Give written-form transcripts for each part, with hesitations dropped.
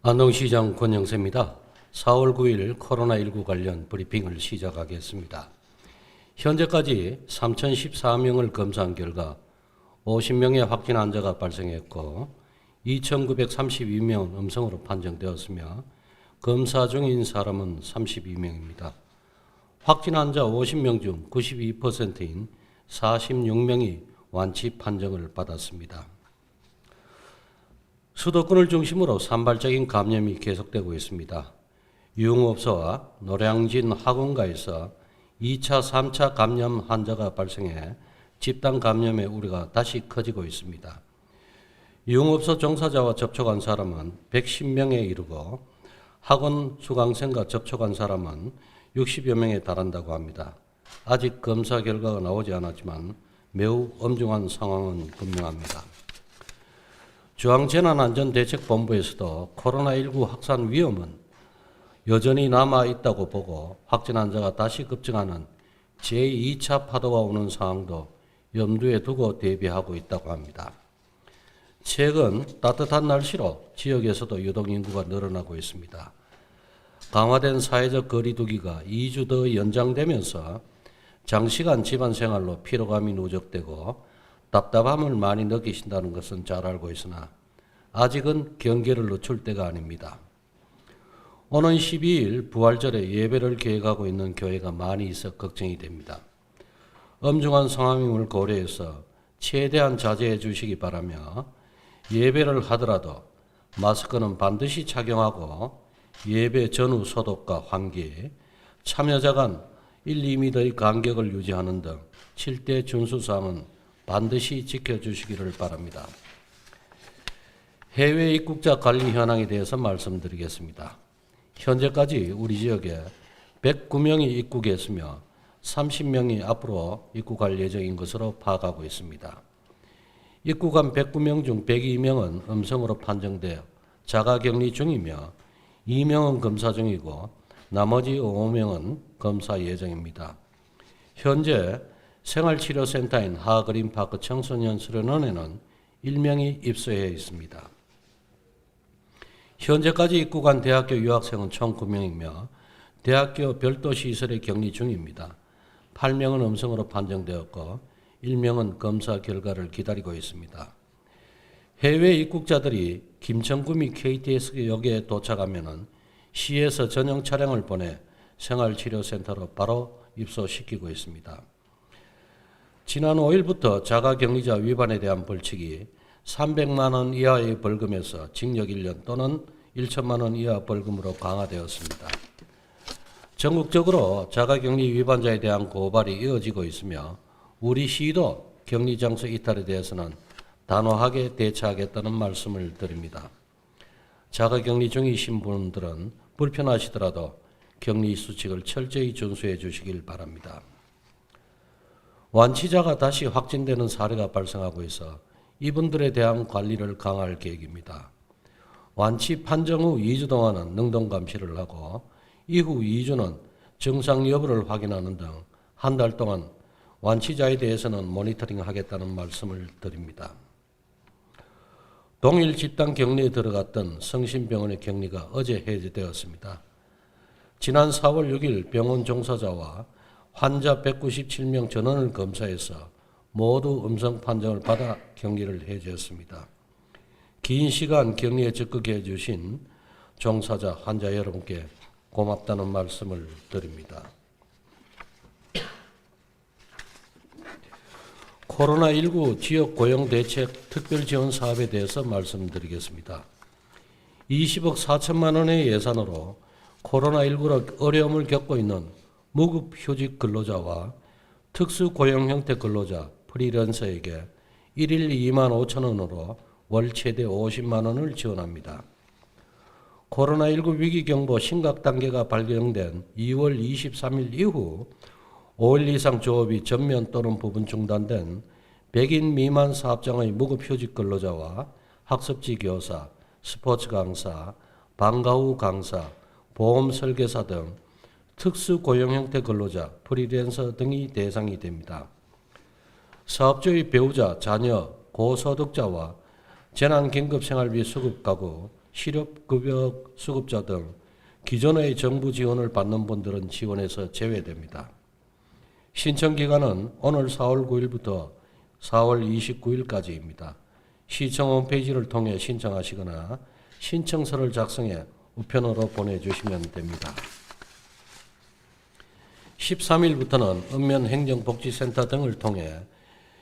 안동시장 권영세입니다. 4월 9일 코로나19 관련 브리핑을 시작하겠습니다. 현재까지 3,014명을 검사한 결과 50명의 확진 환자가 발생했고 2,932명은 음성으로 판정되었으며 검사 중인 사람은 32명입니다. 확진 환자 50명 중 92%인 46명이 완치 판정을 받았습니다. 수도권을 중심으로 산발적인 감염이 계속되고 있습니다. 유흥업소와 노량진 학원가에서 2차, 3차 감염 환자가 발생해 집단 감염의 우려가 다시 커지고 있습니다. 유흥업소 종사자와 접촉한 사람은 110명에 이르고 학원 수강생과 접촉한 사람은 60여 명에 달한다고 합니다. 아직 검사 결과가 나오지 않았지만 매우 엄중한 상황은 분명합니다. 중앙재난안전대책본부에서도 코로나19 확산 위험은 여전히 남아있다고 보고 확진 환자가 다시 급증하는 제2차 파도가 오는 상황도 염두에 두고 대비하고 있다고 합니다. 최근 따뜻한 날씨로 지역에서도 유동인구가 늘어나고 있습니다. 강화된 사회적 거리두기가 2주 더 연장되면서 장시간 집안생활로 피로감이 누적되고 답답함을 많이 느끼신다는 것은 잘 알고 있으나 아직은 경계를 늦출 때가 아닙니다. 오는 12일 부활절에 예배를 계획하고 있는 교회가 많이 있어 걱정이 됩니다. 엄중한 상황임을 고려해서 최대한 자제해 주시기 바라며 예배를 하더라도 마스크는 반드시 착용하고 예배 전후 소독과 환기, 참여자 간 1, 2m의 간격을 유지하는 등 7대 준수사항은 반드시 지켜주시기를 바랍니다. 해외 입국자 관리 현황에 대해서 말씀드리겠습니다. 현재까지 우리 지역에 109명이 입국했으며 30명이 앞으로 입국할 예정인 것으로 파악하고 있습니다. 입국한 109명 중 102명은 음성으로 판정되어 자가격리 중이며 2명은 검사 중이고 나머지 5명은 검사 예정입니다. 현재 생활치료센터인 하그린파크 청소년 수련원에는 1명이 입소해 있습니다. 현재까지 입국한 대학교 유학생은 총 9명이며 대학교 별도 시설에 격리 중입니다. 8명은 음성으로 판정되었고 1명은 검사 결과를 기다리고 있습니다. 해외 입국자들이 김천구미 KTX역에 도착하면 시에서 전용 차량을 보내 생활치료센터로 바로 입소시키고 있습니다. 지난 5일부터 자가격리자 위반에 대한 벌칙이 300만 원 이하의 벌금에서 징역 1년 또는 1천만 원 이하 벌금으로 강화되었습니다. 전국적으로 자가격리 위반자에 대한 고발이 이어지고 있으며 우리 시도 격리장소 이탈에 대해서는 단호하게 대처하겠다는 말씀을 드립니다. 자가격리 중이신 분들은 불편하시더라도 격리 수칙을 철저히 준수해 주시길 바랍니다. 완치자가 다시 확진되는 사례가 발생하고 있어 이분들에 대한 관리를 강화할 계획입니다. 완치 판정 후 2주 동안은 능동감시를 하고 이후 2주는 증상 여부를 확인하는 등 한 달 동안 완치자에 대해서는 모니터링하겠다는 말씀을 드립니다. 동일 집단 격리에 들어갔던 성심병원의 격리가 어제 해제되었습니다. 지난 4월 6일 병원 종사자와 환자 197명 전원을 검사해서 모두 음성 판정을 받아 격리를 해제했습니다. 긴 시간 격리에 적극해 주신 종사자, 환자 여러분께 고맙다는 말씀을 드립니다. 코로나19 지역 고용 대책 특별 지원 사업에 대해서 말씀드리겠습니다. 20억 4천만 원의 예산으로 코로나19로 어려움을 겪고 있는 무급휴직 근로자와 특수고용 형태 근로자, 프리랜서에게 1일 2만 5천 원으로 월 최대 50만 원을 지원합니다. 코로나19 위기경보 심각 단계가 발령된 2월 23일 이후 5일 이상 조업이 전면 또는 부분 중단된 100인 미만 사업장의 무급휴직 근로자와 학습지 교사, 스포츠 강사, 방과 후 강사, 보험 설계사 등 특수 고용 형태 근로자, 프리랜서 등이 대상이 됩니다. 사업주의 배우자, 자녀, 고소득자와 재난긴급생활비 수급가구, 실업급여 수급자 등 기존의 정부 지원을 받는 분들은 지원에서 제외됩니다. 신청 기간은 오늘 4월 9일부터 4월 29일까지입니다. 시청 홈페이지를 통해 신청하시거나 신청서를 작성해 우편으로 보내주시면 됩니다. 13일부터는 읍면행정복지센터 등을 통해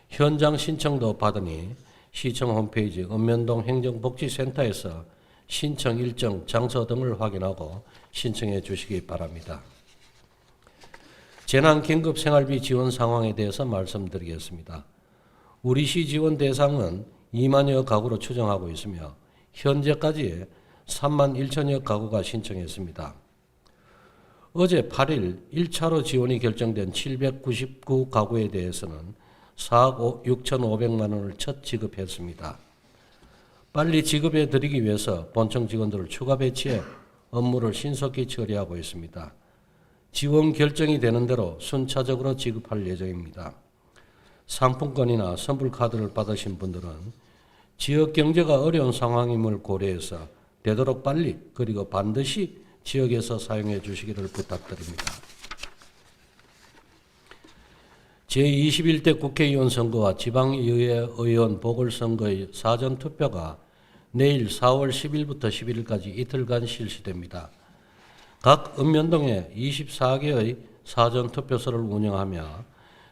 현장 신청도 받으니 시청 홈페이지 읍면동 행정복지센터에서 신청 일정, 장소 등을 확인하고 신청해 주시기 바랍니다. 재난긴급생활비 지원 상황에 대해서 말씀드리겠습니다. 우리 시 지원 대상은 2만여 가구로 추정하고 있으며 현재까지 3만 1천여 가구가 신청했습니다. 어제 8일 1차로 지원이 결정된 799가구에 대해서는 4억 6,500만 원을 첫 지급했습니다. 빨리 지급해 드리기 위해서 본청 직원들을 추가 배치해 업무를 신속히 처리하고 있습니다. 지원 결정이 되는 대로 순차적으로 지급할 예정입니다. 상품권이나 선불카드를 받으신 분들은 지역 경제가 어려운 상황임을 고려해서 되도록 빨리 그리고 반드시 지역에서 사용해 주시기를 부탁드립니다. 제21대 국회의원 선거와 지방의회 의원 보궐선거의 사전투표가 내일 4월 10일부터 11일까지 이틀간 실시됩니다. 각 읍면동에 24개의 사전투표소를 운영하며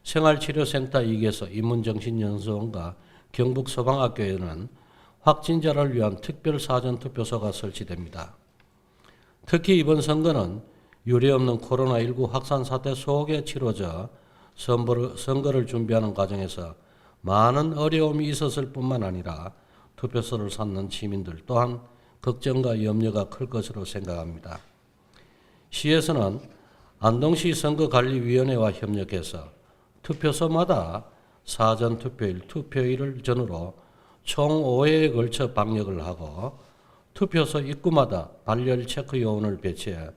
생활치료센터 2개소, 인문정신연수원과 경북소방학교에는 확진자를 위한 특별 사전투표소가 설치됩니다. 특히 이번 선거는 유례없는 코로나19 확산 사태 속에 치러져 선거를 준비하는 과정에서 많은 어려움이 있었을 뿐만 아니라 투표소를 찾는 시민들 또한 걱정과 염려가 클 것으로 생각합니다. 시에서는 안동시 선거관리위원회와 협력해서 투표소마다 사전투표일, 투표일을 전후로 총 5회에 걸쳐 방역을 하고 투표소 입구마다 발열 체크 요원을 배치해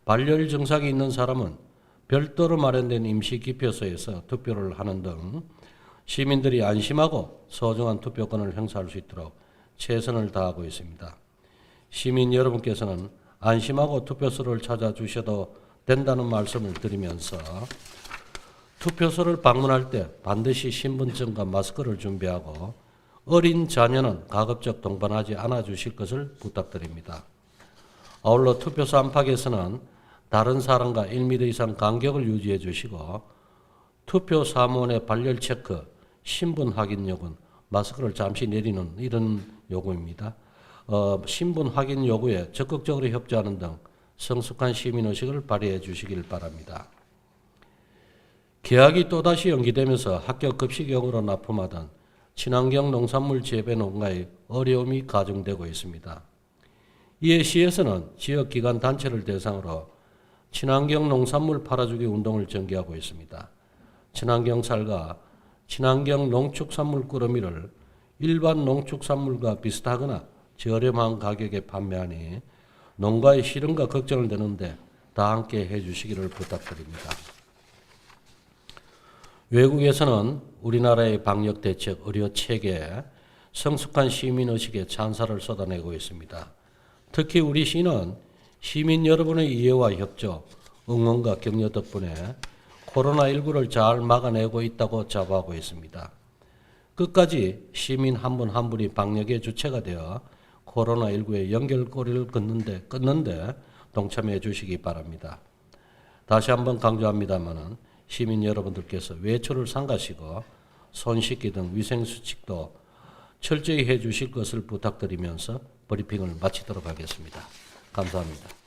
발열 증상이 있는 사람은 별도로 마련된 임시 기표소에서 투표를 하는 등 시민들이 안심하고 소중한 투표권을 행사할 수 있도록 최선을 다하고 있습니다. 시민 여러분께서는 안심하고 투표소를 찾아주셔도 된다는 말씀을 드리면서 투표소를 방문할 때 반드시 신분증과 마스크를 준비하고 어린 자녀는 가급적 동반하지 않아 주실 것을 부탁드립니다. 아울러 투표소 안팎에서는 다른 사람과 1m 이상 간격을 유지해 주시고 투표 사무원의 발열 체크, 신분 확인 요구는 마스크를 잠시 내리는 이런 요구입니다. 신분 확인 요구에 적극적으로 협조하는 등 성숙한 시민의식을 발휘해 주시길 바랍니다. 개학이 또다시 연기되면서 학교 급식용으로 납품하던 친환경 농산물 재배 농가의 어려움이 가중되고 있습니다. 이에 시에서는 지역기관 단체를 대상으로 친환경 농산물 팔아주기 운동을 전개하고 있습니다. 친환경 쌀과 친환경 농축산물 꾸러미를 일반 농축산물과 비슷하거나 저렴한 가격에 판매하니 농가의 시름과 걱정을 드는데 다 함께 해주시기를 부탁드립니다. 외국에서는 우리나라의 방역대책, 의료체계, 성숙한 시민의식에 찬사를 쏟아내고 있습니다. 특히 우리 시는 시민 여러분의 이해와 협조, 응원과 격려 덕분에 코로나19를 잘 막아내고 있다고 자부하고 있습니다. 끝까지 시민 한 분 한 분이 방역의 주체가 되어 코로나19의 연결고리를 끊는데 동참해 주시기 바랍니다. 다시 한번 강조합니다마는 시민 여러분들께서 외출을 삼가시고 손 씻기 등 위생수칙도 철저히 해 주실 것을 부탁드리면서 브리핑을 마치도록 하겠습니다. 감사합니다.